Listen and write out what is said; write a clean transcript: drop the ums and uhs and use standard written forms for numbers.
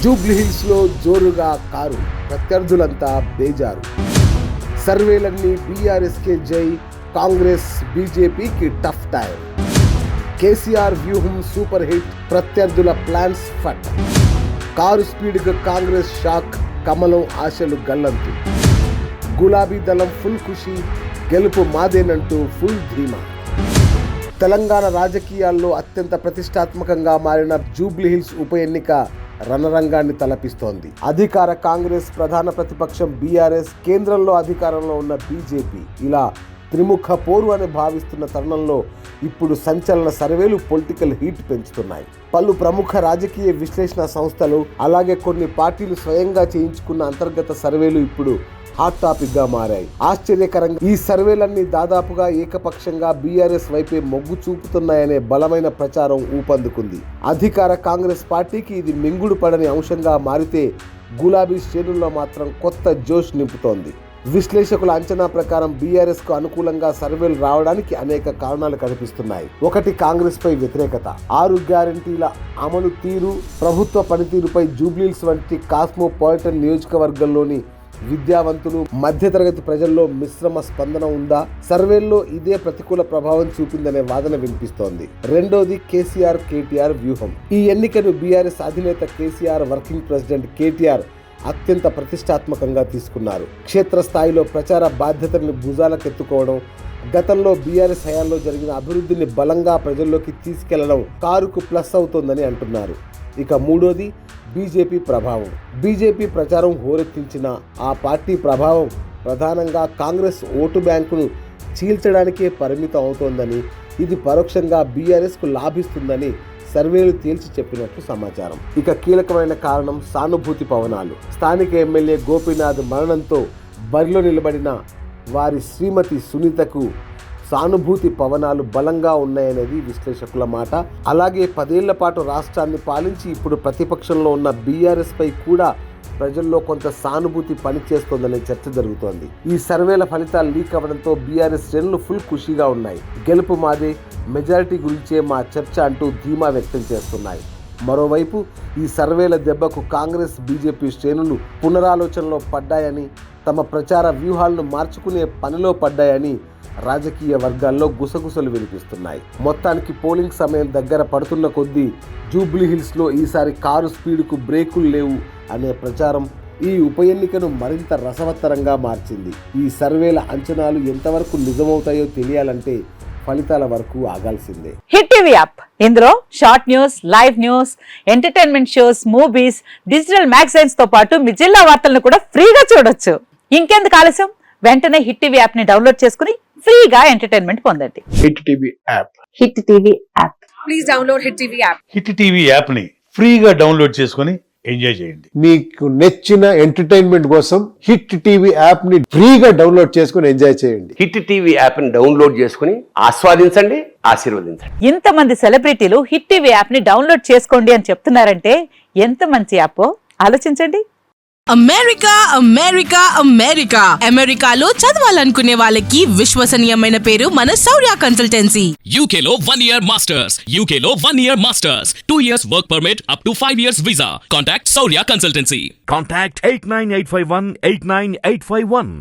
జూబ్లీహిల్స్ లో జోరుగా car, ప్రత్యర్థులంతా బేజారు. సర్వేలన్నీ BRS కే జై, కాంగ్రెస్ బీజేపీకి టఫ్ టైం. కేసీఆర్ వ్యూహం సూపర్ హిట్, ప్రత్యర్థుల ప్లాన్స్ ఫట్. కారు స్పీడ్కు కాంగ్రెస్ షాక్, కమలం ఆశలు గల్లంతు. గులాబీ దళం ఫుల్ ఖుషి, గెలుపు మాదేనంటూ ఫుల్ ధీమా. తెలంగాణ రాజకీయాల్లో అత్యంత ప్రతిష్టాత్మకంగా మారిన జూబ్లీహిల్స్ ఉప ఎన్నిక రణరంగాన్ని తలపిస్తోంది. అధికార కాంగ్రెస్, ప్రధాన ప్రతిపక్షం బీఆర్ఎస్, కేంద్రంలో అధికారంలో ఉన్న బీజేపీ, ఇలా త్రిముఖ పోరు అని భావిస్తున్న తరుణంలో ఇప్పుడు సంచలన సర్వేలు పొలిటికల్ హీట్ పెంచుతున్నాయి. పలు ప్రముఖ రాజకీయ విశ్లేషణ సంస్థలు, అలాగే కొన్ని పార్టీలు స్వయంగా చేయించుకున్న అంతర్గత సర్వేలు ఇప్పుడు హాట్ టాపిక్ గా మారాయి. ఆశ్చర్యకరంగా ఈ సర్వేలన్నీ దాదాపుగా ఏకపక్షంగా బీఆర్ఎస్ వైపే మొగ్గు చూపుతున్నాయనే బలమైన ప్రచారం ఊపందుకుంది. అధికార కాంగ్రెస్ పార్టీకి ఇది మింగుడు పడని అంశంగా మారితే, గులాబీ శ్రేణుల్లో మాత్రం కొత్త జోష్ నింపుతోంది. విశ్లేషకుల అంచనా ప్రకారం బీఆర్ఎస్ కు అనుకూలంగా సర్వేలు రావడానికి అనేక కారణాలు కనిపిస్తున్నాయి. ఒకటి, కాంగ్రెస్ పై వ్యతిరేకత. 6 గ్యారంటీల అమలు తీరు, ప్రభుత్వ పనితీరుపై జూబ్లీహిల్స్ వంటి కాస్మోపాలిటన్ నియోజకవర్గంలోని విద్యావంతులు, మధ్యతరగతి ప్రజల్లో మిశ్రమ స్పందన ఉందా? సర్వేల్లో ఇదే ప్రతికూల ప్రభావం చూపిందనే వాదన వినిపిస్తోంది. రెండోది, కేసీఆర్ కేటీఆర్ వ్యూహం. ఈ ఎన్నికను బీఆర్ఎస్ అధినేత కేసీఆర్, వర్కింగ్ ప్రెసిడెంట్ కేటీఆర్ అత్యంత ప్రతిష్టాత్మకంగా తీసుకున్నారు. క్షేత్రస్థాయిలో ప్రచార బాధ్యతలను భుజాలకెత్తుకోవడం, గతంలో బీఆర్ఎస్ హయాంలో జరిగిన అభివృద్ధిని బలంగా ప్రజల్లోకి తీసుకెళ్లడం కారుకు ప్లస్ అవుతోందని అంటున్నారు. ఇక మూడోది, బీజేపీ ప్రభావం. బీజేపీ ప్రచారం హోరెత్తించిన ఆ పార్టీ ప్రభావం ప్రధానంగా కాంగ్రెస్ ఓటు బ్యాంకును చీల్చడానికే పరిమితం అవుతోందని, ఇది పరోక్షంగా బీఆర్ఎస్కు లాభిస్తుందని సర్వేలు తేల్చి చెప్పినట్లు సమాచారం. ఇక కీలకమైన కారణం సానుభూతి పవనాలు. స్థానిక ఎమ్మెల్యే గోపీనాథ్ మరణంతో బరిలో నిలబడిన వారి శ్రీమతి సునీతకు సానుభూతి పవనాలు బలంగా ఉన్నాయనేది విశ్లేషకుల మాట. అలాగే 10 ఏళ్ల పాటు రాష్ట్రాన్ని పాలించి ఇప్పుడు ప్రతిపక్షంలో ఉన్న బీఆర్ఎస్ పై కూడా ప్రజల్లో కొంత సానుభూతి పనిచేస్తోందనే చర్చ జరుగుతోంది. ఈ సర్వేల ఫలితాలు లీక్ అవ్వడంతో బీఆర్ఎస్ శ్రేణులు ఫుల్ ఖుషీగా ఉన్నాయి. గెలుపు మాదే, మెజారిటీ గురించే మా చర్చ అంటూ ధీమా వ్యక్తం చేస్తున్నాయి. మరోవైపు ఈ సర్వేల దెబ్బకు కాంగ్రెస్, బీజేపీ శ్రేణులు పునరాలోచనలో పడ్డాయని, తమ ప్రచార వ్యూహాలను మార్చుకునే పనిలో పడ్డాయని రాజకీయ వర్గాల్లో గుసగుసలు వినిపిస్తున్నాయి. మొత్తానికి పోలింగ్ సమయం దగ్గర పడుతున్న కొద్దీ జూబ్లీహిల్స్లో ఈసారి కారు స్పీడ్కు బ్రేకులు లేవు అనే ప్రచారం ఈ ఉప ఎన్నికను మరింత రసవత్తరంగా మార్చింది. ఈ సర్వేల అంచనాలు ఎంతవరకు నిజమవుతాయో తెలియాలంటే ఫలితాల వరకు ఆగాల్సిందే. హిట్ టీవీ యాప్, ఇందులో short news, live news, entertainment shows, movies, digital magazines తో పాటు మీ జిల్లా వార్తలను కూడా ఫ్రీగా చూడొచ్చు. ఇంకెందుకు ఆలస్యం, వెంటనే హిట్ టీవీ యాప్ ని డౌన్లోడ్ చేసుకుని ఫ్రీగా ఎంటర్టైన్మెంట్ పొందండి. Hit TV app. Hit TV app. Please download hit TV app. Hit TV app ని ఫ్రీగా డౌన్లోడ్ చేసుకుని ఎంజాయ్ చేయండి. మీకు నచ్చిన ఎంటర్టైన్మెంట్ కోసం హిట్ టీవీ యాప్ ని ఫ్రీగా డౌన్లోడ్ చేసుకుని ఎంజాయ్ చేయండి. హిట్ టీవీ యాప్ ని డౌన్లోడ్ చేసుకుని ఆస్వాదించండి, ఆశీర్వదించండి. ఇంతమంది సెలబ్రిటీలు హిట్ టీవీ యాప్ ని డౌన్లోడ్ చేసుకోండి అని చెప్తున్నారంటే ఎంత మంచి యాప్ ఆలోచించండి. అమెరికా అమెరికా అమెరికా అమెరికాలో చదవాలనుకునే వాళ్ళకి విశ్వసనీయమైన పేరు మన శౌర్య కన్సల్టెన్సీ. UK లో 1 year masters. UK లో 1 year masters. 2 years work permit up to 5 years visa. Contact Saurya Consultancy. Contact 89851 89851.